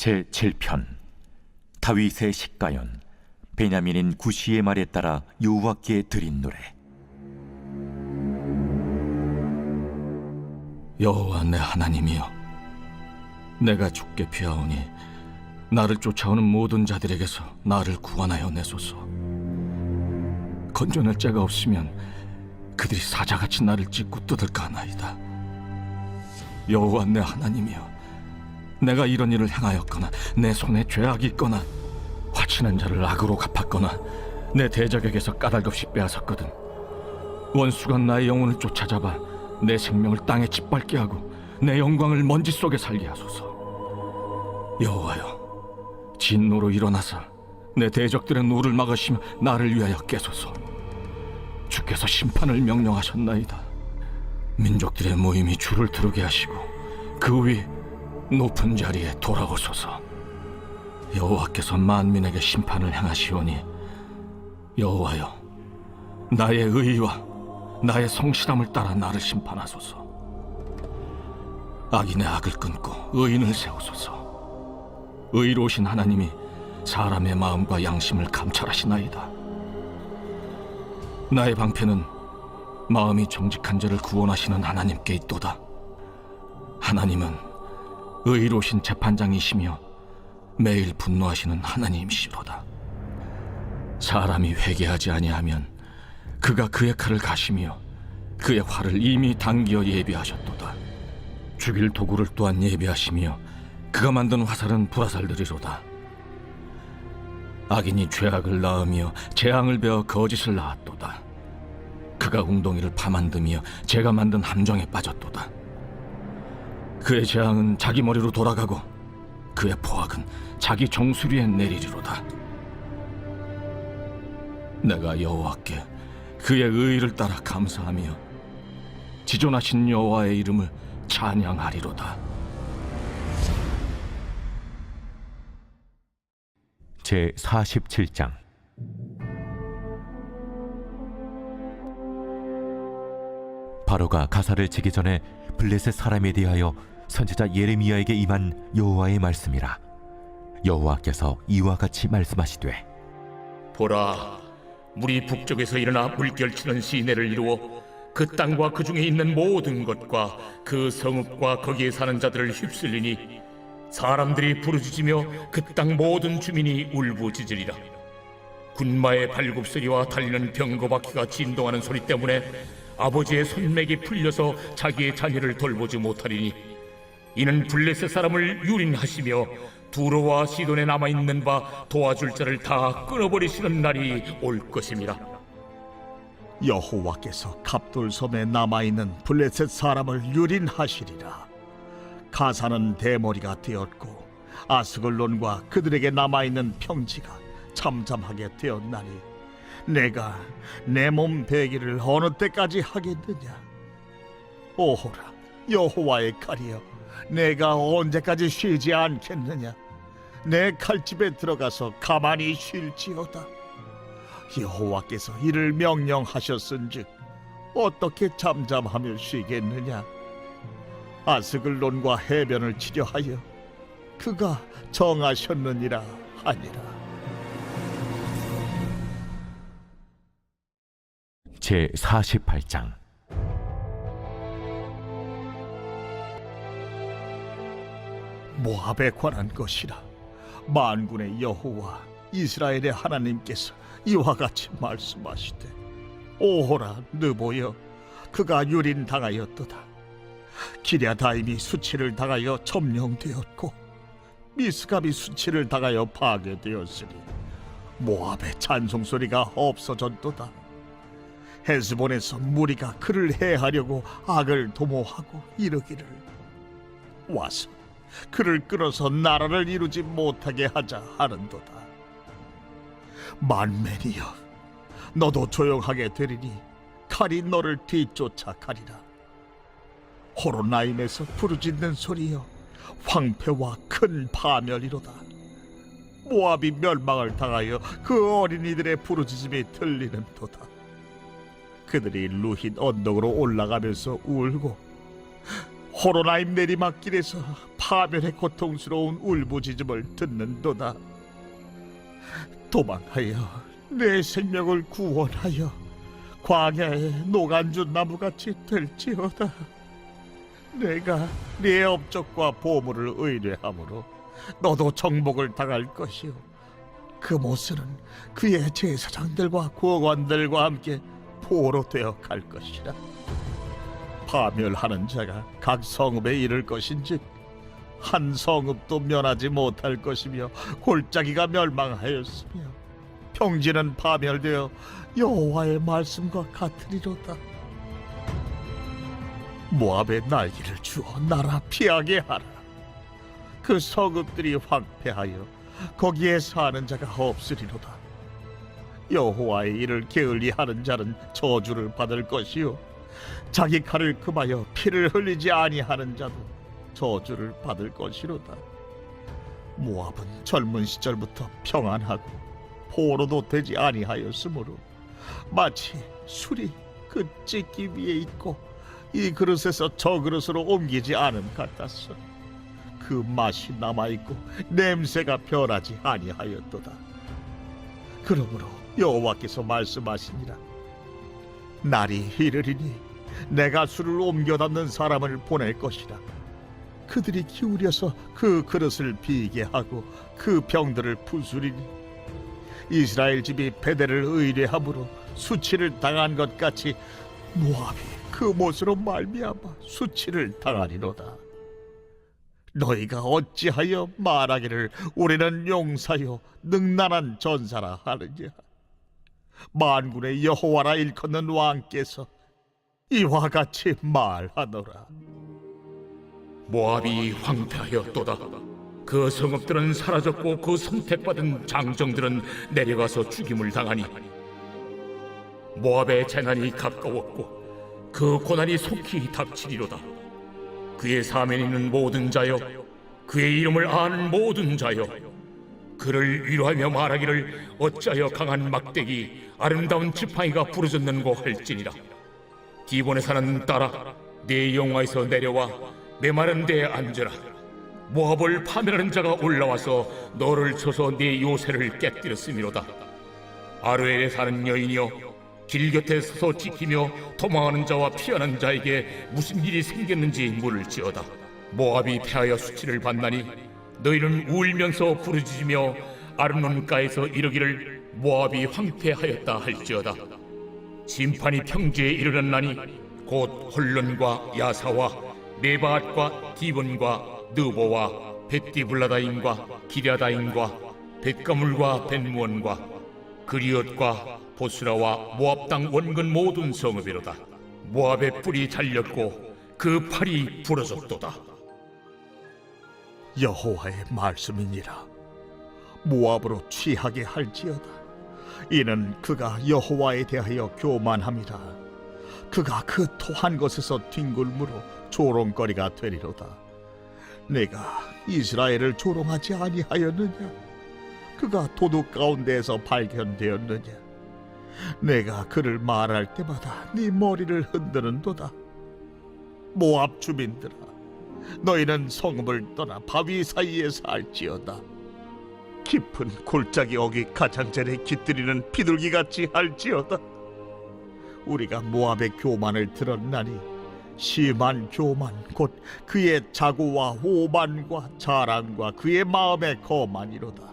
제7편 다윗의 식가연. 베냐민인 구시의 말에 따라 여호와께 드린 노래. 여호와 내 하나님이여, 내가 주께 피하오니 나를 쫓아오는 모든 자들에게서 나를 구원하여 내소서. 건져낼 자가 없으면 그들이 사자같이 나를 찢고 뜯을까 하나이다. 여호와 내 하나님이여, 내가 이런 일을 행하였거나 내 손에 죄악이 있거나 화치는 자를 악으로 갚았거나 내 대적에게서 까닭없이 빼앗았거든 원수가 나의 영혼을 쫓아잡아 내 생명을 땅에 짓밟게 하고 내 영광을 먼지 속에 살게 하소서. 여호와여, 진노로 일어나사 내 대적들의 노를 막으시며 나를 위하여 깨소서. 주께서 심판을 명령하셨나이다. 민족들의 모임이 주를 들게 하시고 그 위 높은 자리에 돌아오소서. 여호와께서 만민에게 심판을 행하시오니 여호와여, 나의 의와 나의 성실함을 따라 나를 심판하소서. 악인의 악을 끊고 의인을 세우소서. 의로우신 하나님이 사람의 마음과 양심을 감찰하시나이다. 나의 방패는 마음이 정직한 자를 구원하시는 하나님께 있도다. 하나님은 의로우신 재판장이시며 매일 분노하시는 하나님이시로다. 사람이 회개하지 아니하면 그가 그의 칼을 가시며 그의 활을 이미 당기어 예비하셨도다. 죽일 도구를 또한 예비하시며 그가 만든 화살은 불화살들이로다. 악인이 죄악을 낳으며 재앙을 베어 거짓을 낳았도다. 그가 웅덩이를 파만드며 제가 만든 함정에 빠졌도다. 그의 재앙은 자기 머리로 돌아가고 그의 포악은 자기 정수리에 내리리로다. 내가 여호와께 그의 의를 따라 감사하며 지존하신 여호와의 이름을 찬양하리로다. 제47장 바로가 가사를 치기 전에 블레셋 사람에 대하여 선지자 예레미야에게 임한 여호와의 말씀이라. 여호와께서 이와 같이 말씀하시되, 보라, 물이 북쪽에서 일어나 물결치는 시내를 이루어 그 땅과 그 중에 있는 모든 것과 그 성읍과 거기에 사는 자들을 휩쓸리니 사람들이 부르짖으며 그 땅 모든 주민이 울부짖으리라. 군마의 발굽소리와 달리는 병거바퀴가 진동하는 소리 때문에 아버지의 손맥이 풀려서 자기의 자녀를 돌보지 못하리니 이는 블레셋 사람을 유린하시며 두로와 시돈에 남아있는 바 도와줄 자를 다 끊어버리시는 날이 올 것임이라. 여호와께서 갑돌섬에 남아있는 블레셋 사람을 유린하시리라. 가사는 대머리가 되었고 아스글론과 그들에게 남아있는 평지가 잠잠하게 되었나니 내가 내 몸 베기를 어느 때까지 하겠느냐. 오호라, 여호와의 칼이여, 내가 언제까지 쉬지 않겠느냐. 내 칼집에 들어가서 가만히 쉴지어다. 여호와께서 이를 명령하셨은즉 어떻게 잠잠하며 쉬겠느냐. 아스글론과 해변을 치려 하여 그가 정하셨느니라 하니라. 제48장 모압에 관한 것이라. 만군의 여호와 이스라엘의 하나님께서 이와 같이 말씀하시되, 오호라 느보여, 그가 유린당하였도다. 기랴다임이 수치를 당하여 점령되었고 미스갑이 수치를 당하여 파괴되었으니 모압의 찬송소리가 없어졌도다. 헤스본에서 무리가 그를 해하려고 악을 도모하고 이르기를, 와서 그를 끌어서 나라를 이루지 못하게 하자 하는도다. 만맨이여, 너도 조용하게 되리니 칼이 너를 뒤쫓아 가리라. 호로나임에서 부르짖는 소리여, 황폐와 큰 파멸이로다. 모압이 멸망을 당하여 그 어린이들의 부르짖음이 들리는도다. 그들이 루힌 언덕으로 올라가면서 울고 호로나임 내리막길에서 파멸의 고통스러운 울부짖음을 듣는도다. 도망하여 내 생명을 구원하여 광야의 노간주 나무같이 될지어다. 내가 네 업적과 보물을 의뢰함으로 너도 정복을 당할 것이요, 그 모습은 그의 제사장들과 구원관들과 함께 포로 되어 갈 것이라. 파멸하는 자가 각 성읍에 이를 것인즉 한 성읍도 면하지 못할 것이며 골짜기가 멸망하였으며 평지는 파멸되어 여호와의 말씀과 같으리로다. 모압의 날개를 주어 나라 피하게 하라. 그 성읍들이 황폐하여 거기에 사는 자가 없으리로다. 여호와의 일을 게을리하는 자는 저주를 받을 것이요, 자기 칼을 금하여 피를 흘리지 아니하는 자도 저주를 받을 것이로다. 모압은 젊은 시절부터 평안하고 포로도 되지 아니하였으므로 마치 술이 그 찢기 위에 있고 이 그릇에서 저 그릇으로 옮기지 않음 같았어. 그 맛이 남아있고 냄새가 변하지 아니하였도다. 그러므로 여호와께서 말씀하시니라. 날이 이르리니 내가 술을 옮겨 담는 사람을 보낼 것이라. 그들이 기울여서 그 그릇을 비게 하고 그 병들을 부수리니 이스라엘 집이 베델을 의뢰함으로 수치를 당한 것 같이 모압이 그 못으로 말미암아 수치를 당하리로다. 너희가 어찌하여 말하기를 우리는 용사요 능란한 전사라 하느냐? 만군의 여호와라 일컫는 왕께서 이와 같이 말하노라. 모압이 황폐하였도다. 그 성읍들은 사라졌고 그 선택받은 장정들은 내려가서 죽임을 당하니 모압의 재난이 가까웠고 그 고난이 속히 닥치리로다. 그의 사면에 있는 모든 자여, 그의 이름을 아는 모든 자여, 그를 위로하며 말하기를 어찌하여 강한 막대기 아름다운 지팡이가 부러졌는고 할지니라. 기본에 사는 딸아, 네 영화에서 내려와 메마른 데에 앉으라. 모압을 파멸하는 자가 올라와서 너를 쳐서 네 요새를 깨뜨렸음이로다. 아르엘에 사는 여인이여, 길 곁에 서서 지키며 도망하는 자와 피하는 자에게 무슨 일이 생겼는지 물을지어다. 모압이 패하여 수치를 받나니 너희는 울면서 부르짖으며 아르논가에서 이르기를 모압이 황폐하였다 할지어다. 심판이 평지에 이르렀나니 곧 홀론과 야사와 메바앗과 디본과 느보와 벳디블라다임과 기랴다임과 벳가물과 벳무원과 그리엇과 보스라와 모압 땅 원근 모든 성읍이로다. 모압의 뿔이 잘렸고 그 팔이 부러졌도다. 여호와의 말씀이니라. 모압으로 취하게 할지어다. 이는 그가 여호와에 대하여 교만함이라. 그가 그 토한 것에서 뒹굴므로 조롱거리가 되리로다. 내가 이스라엘을 조롱하지 아니하였느냐? 그가 도둑 가운데에서 발견되었느냐? 내가 그를 말할 때마다 네 머리를 흔드는도다. 모압 주민들아, 너희는 성읍을 떠나 바위 사이에 살지어다. 깊은 골짜기 어귀 가장자리에 깃들이는 비둘기같이 할지어다. 우리가 모압의 교만을 들었나니 심한 교만 곧 그의 자고와 오만과 자랑과 그의 마음의 거만이로다.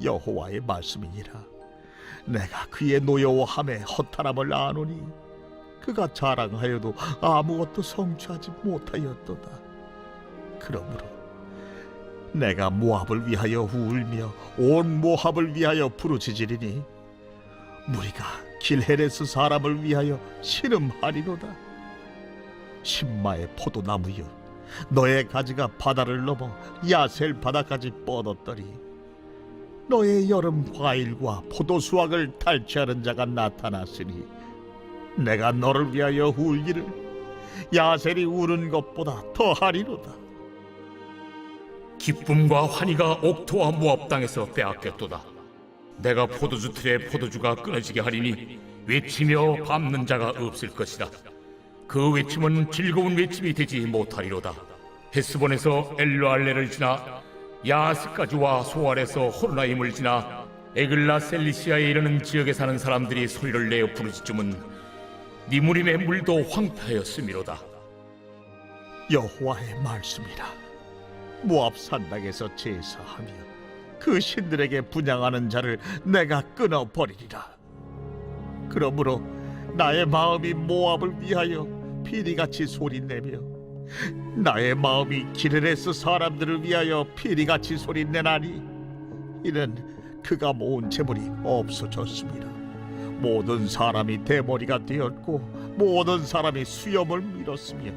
여호와의 말씀이니라. 내가 그의 노여워함에 허탈함을 아노니 그가 자랑하여도 아무것도 성취하지 못하였도다. 그러므로 내가 모압을 위하여 울며 온 모압을 위하여 부르짖으리니 무리가 길헤레스 사람을 위하여 신음하리로다. 신마의 포도나무여, 너의 가지가 바다를 넘어 야셀 바다까지 뻗었더니 너의 여름 과일과 포도 수확을 탈취하는 자가 나타났으니 내가 너를 위하여 울기를 야셀이 우는 것보다 더하리로다. 기쁨과 환희가 옥토와 모압 땅에서 빼앗겼도다. 내가 포도주 틀에 포도주가 끊어지게 하리니 외치며 밟는 자가 없을 것이다. 그 외침은 즐거운 외침이 되지 못하리로다. 헤스본에서 엘르알레를 지나 야스까지와 소알에서 호르나임을 지나 에글라 셀리시아에 이르는 지역에 사는 사람들이 소리를 내어 부르짖음은 니무림의 물도 황폐하였음이로다. 여호와의 말씀이라. 모압 산당에서 제사하며 그 신들에게 분향하는 자를 내가 끊어버리리라. 그러므로 나의 마음이 모압을 위하여 피리같이 소리내며 나의 마음이 기르레스 사람들을 위하여 피리같이 소리내나니 이는 그가 모은 재물이 없어졌습니다. 모든 사람이 대머리가 되었고 모든 사람이 수염을 밀었으며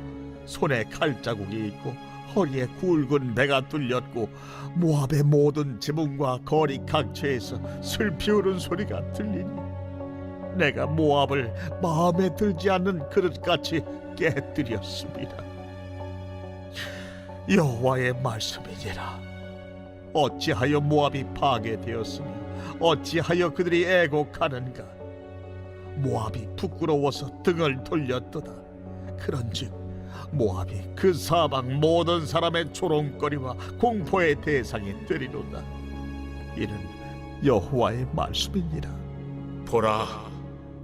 손에 칼자국이 있고 허리에 굵은 배가 뚫렸고 모압의 모든 지붕과 거리 각처에서 슬피 우는 소리가 들리니 내가 모압을 마음에 들지 않는 그릇같이 깨뜨렸습니다. 여호와의 말씀이니라. 어찌하여 모압이 파괴되었으며 어찌하여 그들이 애곡하는가. 모압이 부끄러워서 등을 돌렸도다. 그런즉 모압이 그 사방 모든 사람의 조롱거리와 공포의 대상이 되리로다. 이는 여호와의 말씀이니라. 보라,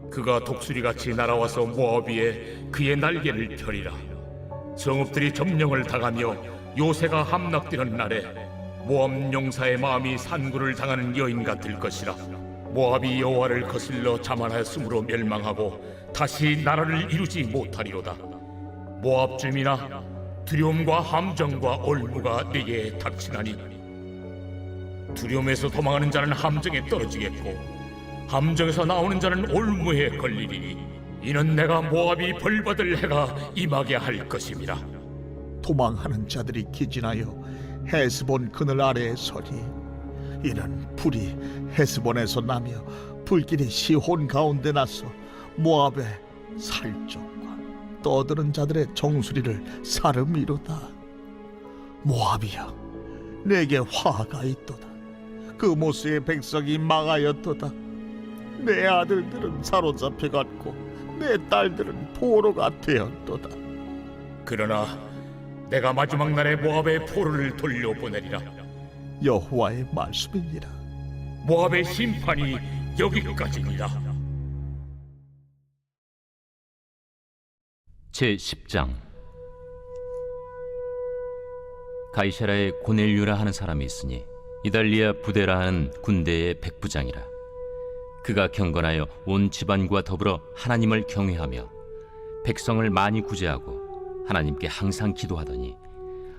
그가 독수리같이 날아와서 모압 위에 그의 날개를 펴리라. 성읍들이 점령을 당하며 요새가 함락되는 날에 모압 용사의 마음이 산구를 당하는 여인 같을 것이라. 모압이 여호와를 거슬러 자만하였으므로 멸망하고 다시 나라를 이루지 못하리로다. 모압 주민아, 두려움과 함정과 올무가 네게 닥치나니 두려움에서 도망하는 자는 함정에 떨어지겠고 함정에서 나오는 자는 올무에 걸리리니 이는 내가 모압이 벌받을 해가 임하게 할 것임이라. 도망하는 자들이 기진하여 헤스본 그늘 아래에 서리. 이는 불이 헤스본에서 나며 불길이 시혼 가운데 나서 모압의 살적과 떠드는 자들의 정수리를 사름이로다. 모압이여, 내게 화가 있도다. 그 모스의 백성이 망하였도다. 내 아들들은 사로잡혀갔고 내 딸들은 포로가 되었도다. 그러나 내가 마지막 날에 모압의 포로를 돌려보내리라. 여호와의 말씀이니라. 모압의 심판이 여기까지니라. 제10장. 가이사라에 고넬류라 하는 사람이 있으니 이달리아 부대라 하는 군대의 백부장이라. 그가 경건하여 온 집안과 더불어 하나님을 경외하며 백성을 많이 구제하고 하나님께 항상 기도하더니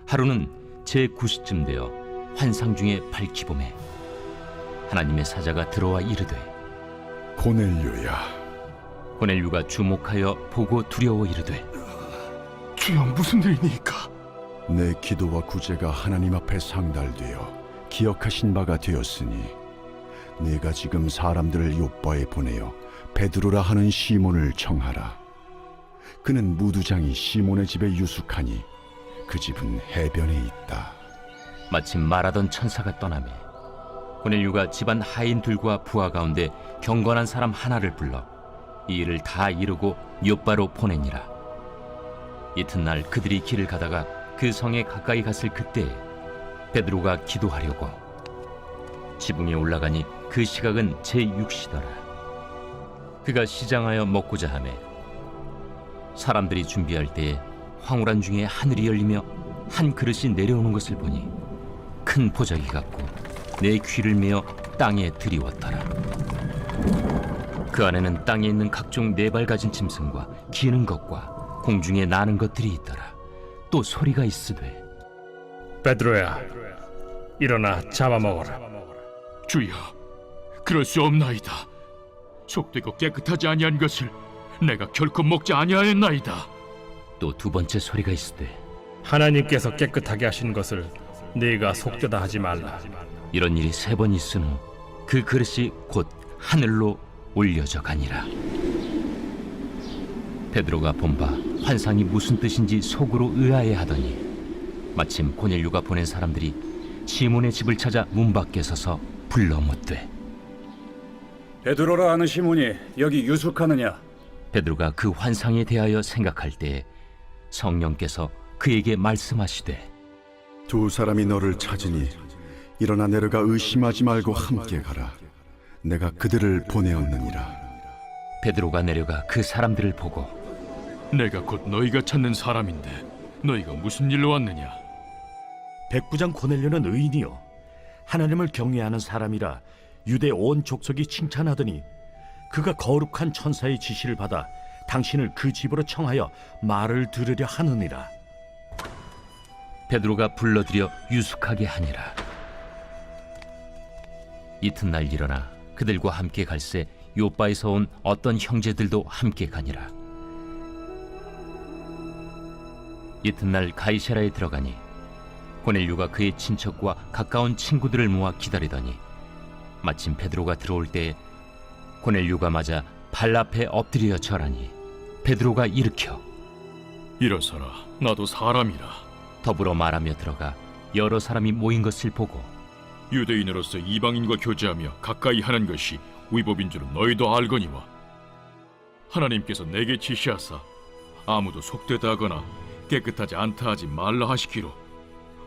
하루는 제9시쯤 되어 환상 중에 밝히 보매 하나님의 사자가 들어와 이르되 고넬료야, 고넬류가 주목하여 보고 두려워 이르되 주여, 무슨 일이니까? 내 기도와 구제가 하나님 앞에 상달되어 기억하신 바가 되었으니 내가 지금 사람들을 요빠에 보내어 베드로라 하는 시몬을 청하라. 그는 무두장이 시몬의 집에 유숙하니 그 집은 해변에 있다. 마침 말하던 천사가 떠나매 고넬류가 집안 하인들과 부하 가운데 경건한 사람 하나를 불러 이 일을 다 이루고 요빠로 보내니라. 이튿날 그들이 길을 가다가 그 성에 가까이 갔을 그때에 베드로가 기도하려고 지붕에 올라가니 그 시각은 제6시더라. 그가 시장하여 먹고자 하매 사람들이 준비할 때에 황홀한 중에 하늘이 열리며 한 그릇이 내려오는 것을 보니 큰 보자기 같고 내 귀를 메어 땅에 들이웠더라. 그 안에는 땅에 있는 각종 네 발 가진 짐승과 기는 것과 공중에 나는 것들이 있더라. 또 소리가 있으되 베드로야, 일어나 잡아먹어라. 주여, 그럴 수 없나이다. 속되고 깨끗하지 아니한 것을 내가 결코 먹지 아니하였나이다. 또 두 번째 소리가 있으되 하나님께서 깨끗하게 하신 것을 네가 속되다 하지 말라. 이런 일이 세 번 있은 후 그 그릇이 곧 하늘로 올려져 가니라. 베드로가 본바 환상이 무슨 뜻인지 속으로 의아해하더니 마침 고넬류가 보낸 사람들이 시몬의 집을 찾아 문 밖에 서서 불러 묻되 베드로라 하는 시몬이 여기 유숙하느냐? 베드로가 그 환상에 대하여 생각할 때에 성령께서 그에게 말씀하시되 두 사람이 너를 찾으니 일어나 내려가 의심하지 말고 함께 가라. 내가 그들을 보내었느니라. 베드로가 내려가 그 사람들을 보고 내가 곧 너희가 찾는 사람인데 너희가 무슨 일로 왔느냐? 백부장 고넬료는 의인이요 하나님을 경외하는 사람이라 유대 온 족속이 칭찬하더니 그가 거룩한 천사의 지시를 받아 당신을 그 집으로 청하여 말을 들으려 하느니라. 베드로가 불러들여 유숙하게 하니라. 이튿날 일어나 그들과 함께 갈새 요빠에서 온 어떤 형제들도 함께 가니라. 이튿날 가이사라에 들어가니 고넬료가 그의 친척과 가까운 친구들을 모아 기다리더니 마침 베드로가 들어올 때에 고넬료가 맞아 발 앞에 엎드려 절하니 베드로가 일으켜 일어서라, 나도 사람이라. 더불어 말하며 들어가 여러 사람이 모인 것을 보고 유대인으로서 이방인과 교제하며 가까이 하는 것이 위법인 줄은 너희도 알거니와 하나님께서 내게 지시하사 아무도 속되다 하거나 깨끗하지 않다 하지 말라 하시기로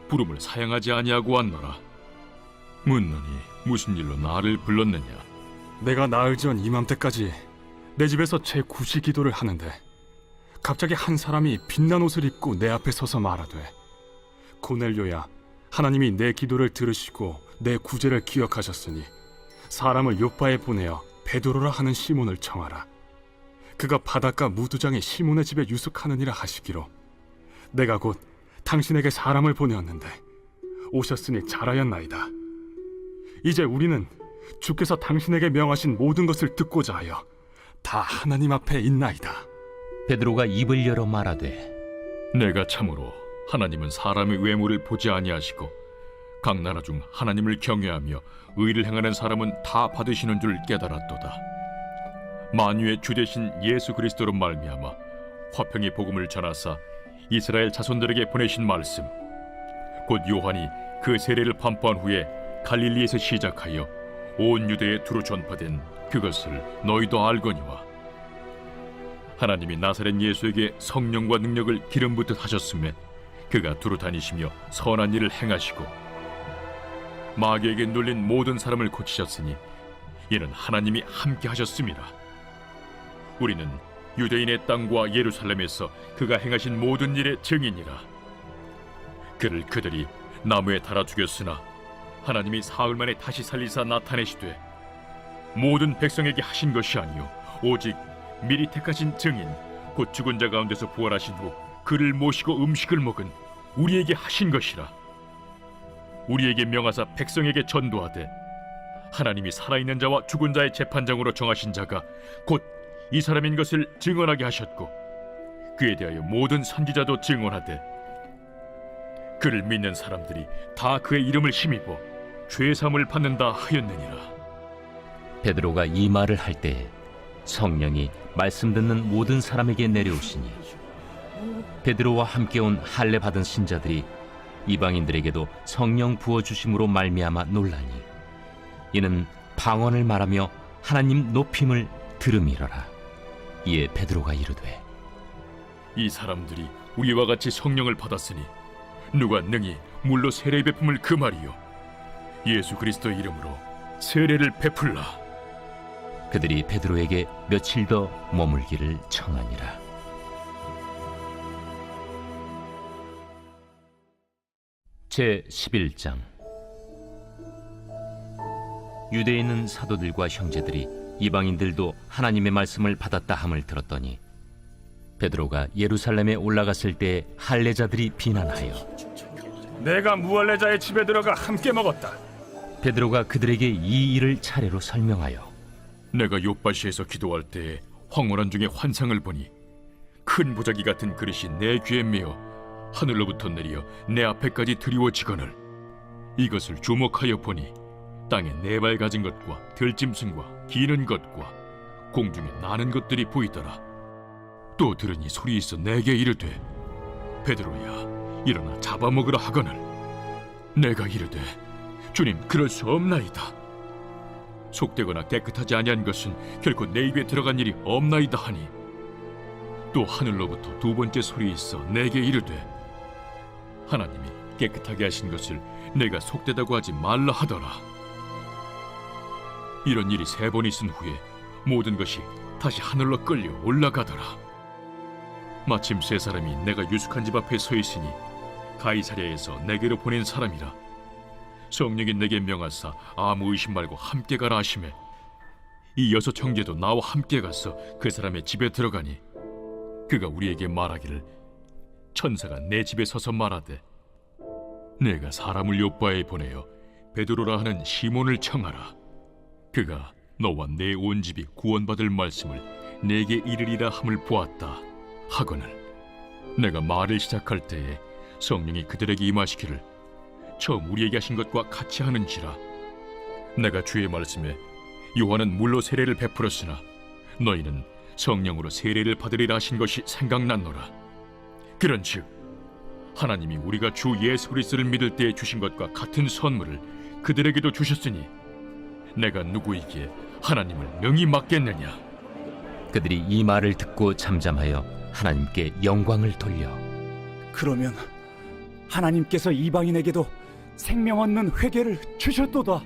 부름을 사양하지 아니하고 왔노라. 묻노니 무슨 일로 나를 불렀느냐? 내가 나흘 전 이맘때까지 내 집에서 제9시 기도를 하는데 갑자기 한 사람이 빛난 옷을 입고 내 앞에 서서 말하되 고넬료야, 하나님이 내 기도를 들으시고 내 구제를 기억하셨으니 사람을 요빠에 보내어 베드로라 하는 시몬을 청하라. 그가 바닷가 무두장의 시몬의 집에 유숙하느니라 하시기로 내가 곧 당신에게 사람을 보내었는데 오셨으니 잘하였나이다. 이제 우리는 주께서 당신에게 명하신 모든 것을 듣고자 하여 다 하나님 앞에 있나이다. 베드로가 입을 열어 말하되 내가 참으로 하나님은 사람의 외모를 보지 아니하시고 각 나라 중 하나님을 경외하며 의를 행하는 사람은 다 받으시는 줄 깨달았도다. 만유의 주 되신 예수 그리스도로 말미암아 화평의 복음을 전하사 이스라엘 자손들에게 보내신 말씀 곧 요한이 그 세례를 반포한 후에 갈릴리에서 시작하여 온 유대에 두루 전파된 그것을 너희도 알거니와 하나님이 나사렛 예수에게 성령과 능력을 기름 붓듯 하셨음에 그가 두루 다니시며 선한 일을 행하시고 마귀에게 눌린 모든 사람을 고치셨으니 이는 하나님이 함께 하셨음이라. 우리는 유대인의 땅과 예루살렘에서 그가 행하신 모든 일의 증인이라. 그를 그들이 나무에 달아 죽였으나 하나님이 사흘 만에 다시 살리사 나타내시되 모든 백성에게 하신 것이 아니요 오직 미리 택하신 증인 곧 죽은 자 가운데서 부활하신 후 그를 모시고 음식을 먹은 우리에게 하신 것이라. 우리에게 명하사 백성에게 전도하되 하나님이 살아있는 자와 죽은 자의 재판장으로 정하신 자가 곧 이 사람인 것을 증언하게 하셨고 그에 대하여 모든 선지자도 증언하되 그를 믿는 사람들이 다 그의 이름을 힘입어 죄사함을 받는다 하였느니라. 베드로가 이 말을 할 때에 성령이 말씀 듣는 모든 사람에게 내려오시니 베드로와 함께 온 할례 받은 신자들이 이방인들에게도 성령 부어주심으로 말미암아 놀라니 이는 방언을 말하며 하나님 높임을 들음이러라. 이에 베드로가 이르되 이 사람들이 우리와 같이 성령을 받았으니 누가 능히 물로 세례 베품을 금하리요 예수 그리스도의 이름으로 세례를 베풀라. 그들이 베드로에게 며칠 더 머물기를 청하니라. 제 11장. 유대에 있는 사도들과 형제들이 이방인들도 하나님의 말씀을 받았다 함을 들었더니 베드로가 예루살렘에 올라갔을 때 할례자들이 비난하여 내가 무할례자의 집에 들어가 함께 먹었다. 베드로가 그들에게 이 일을 차례로 설명하여 내가 요빠시에서 기도할 때에 황홀한 중에 환상을 보니 큰 보자기 같은 그릇이 내 귀에 메어 하늘로부터 내려 내 앞에까지 드리워지거늘 이것을 주목하여 보니 땅에 네 발 가진 것과 들짐승과 기는 것과 공중에 나는 것들이 보이더라. 또 들으니 소리 있어 내게 이르되 베드로야 일어나 잡아먹으라 하거늘 내가 이르되 주님 그럴 수 없나이다. 속되거나 깨끗하지 아니한 것은 결코 내 입에 들어간 일이 없나이다 하니 또 하늘로부터 두 번째 소리 있어 내게 이르되 하나님이 깨끗하게 하신 것을 내가 속되다고 하지 말라 하더라. 이런 일이 3번 있은 후에 모든 것이 다시 하늘로 끌려 올라가더라. 마침 3사람이 내가 유숙한 집 앞에 서 있으니 가이사랴에서 내게로 보낸 사람이라. 성령이 내게 명하사 아무 의심 말고 함께 가라 하시매 이 6 형제도 나와 함께 가서 그 사람의 집에 들어가니 그가 우리에게 말하기를 천사가 내 집에 서서 말하되 내가 사람을 요빠에 보내어 베드로라 하는 시몬을 청하라. 그가 너와 내 온 집이 구원받을 말씀을 내게 이르리라 함을 보았다 하거늘 내가 말을 시작할 때에 성령이 그들에게 임하시기를 처음 우리에게 하신 것과 같이 하는지라. 내가 주의 말씀에 요한은 물로 세례를 베풀었으나 너희는 성령으로 세례를 받으리라 하신 것이 생각났노라. 그런즉 하나님이 우리가 주 예수 그리스도를 믿을 때에 주신 것과 같은 선물을 그들에게도 주셨으니 내가 누구이기에 하나님을 명히 맡겠느냐. 그들이 이 말을 듣고 잠잠하여 하나님께 영광을 돌려 그러면 하나님께서 이방인에게도 생명 얻는 회개를 주셨도다.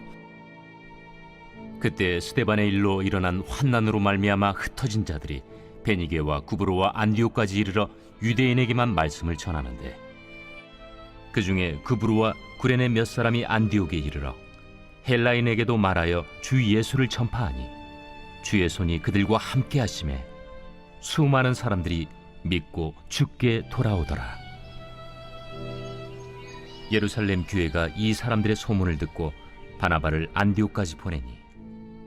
그때 스데반의 일로 일어난 환난으로 말미암아 흩어진 자들이 베니게와 구브로와 안디옥까지 이르러 유대인에게만 말씀을 전하는데 그 중에 구브로와 구레네 몇 사람이 안디옥에 이르러 헬라인에게도 말하여 주 예수를 전파하니 주의 손이 그들과 함께 하심에 수많은 사람들이 믿고 주께 돌아오더라. 예루살렘 교회가 이 사람들의 소문을 듣고 바나바를 안디옥까지 보내니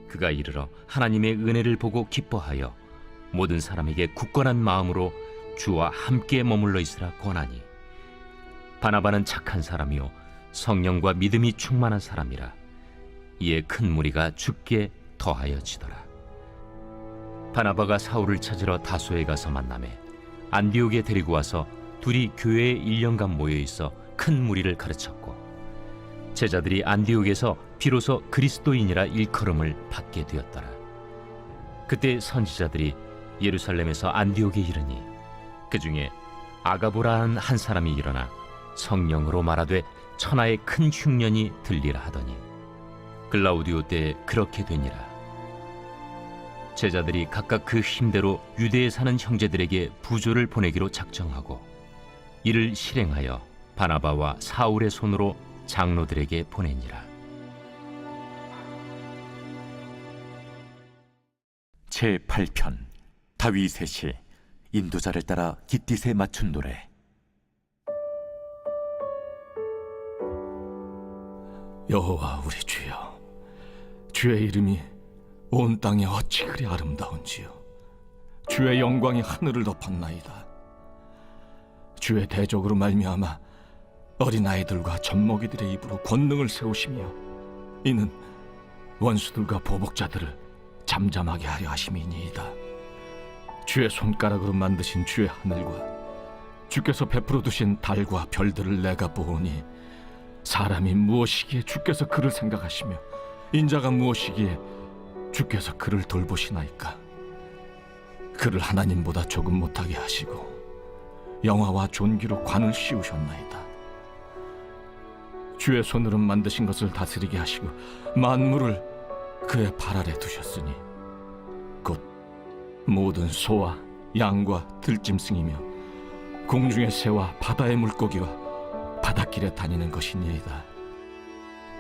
그가 이르러 하나님의 은혜를 보고 기뻐하여 모든 사람에게 굳건한 마음으로 주와 함께 머물러 있으라 권하니 바나바는 착한 사람이요 성령과 믿음이 충만한 사람이라. 이에 큰 무리가 주께 더하여지더라. 바나바가 사울을 찾으러 다소에 가서 만나매 안디옥에 데리고 와서 둘이 교회에 1년간 모여 있어 큰 무리를 가르쳤고 제자들이 안디옥에서 비로소 그리스도인이라 일컬음을 받게 되었더라. 그때 선지자들이 예루살렘에서 안디옥에 이르니 그 중에 아가보라는 한 사람이 일어나 성령으로 말하되 천하의 큰 흉년이 들리라 하더니 글라우디오 때에 그렇게 되니라. 제자들이 각각 그 힘대로 유대에 사는 형제들에게 부조를 보내기로 작정하고 이를 실행하여 바나바와 사울의 손으로 장로들에게 보내니라. 제8편 다윗의 시 인도자를 따라 깃딧에 맞춘 노래. 여호와 우리 주여, 주의 이름이 온 땅에 어찌 그리 아름다운지요. 주의 영광이 하늘을 덮었나이다. 주의 대적으로 말미암아 어린아이들과 젖먹이들의 입으로 권능을 세우시며 이는 원수들과 보복자들을 잠잠하게 하려 하심이니이다. 주의 손가락으로 만드신 주의 하늘과 주께서 베풀어 두신 달과 별들을 내가 보오니 사람이 무엇이기에 주께서 그를 생각하시며 인자가 무엇이기에 주께서 그를 돌보시나이까. 그를 하나님보다 조금 못하게 하시고 영화와 존귀로 관을 씌우셨나이다. 주의 손으로 만드신 것을 다스리게 하시고 만물을 그의 발 아래 두셨으니 곧 모든 소와 양과 들짐승이며 공중의 새와 바다의 물고기와 바닷길에 다니는 것이니이다.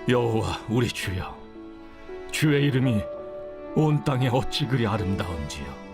여호와 우리 주여, 주의 이름이 온 땅에 어찌 그리 아름다운지요.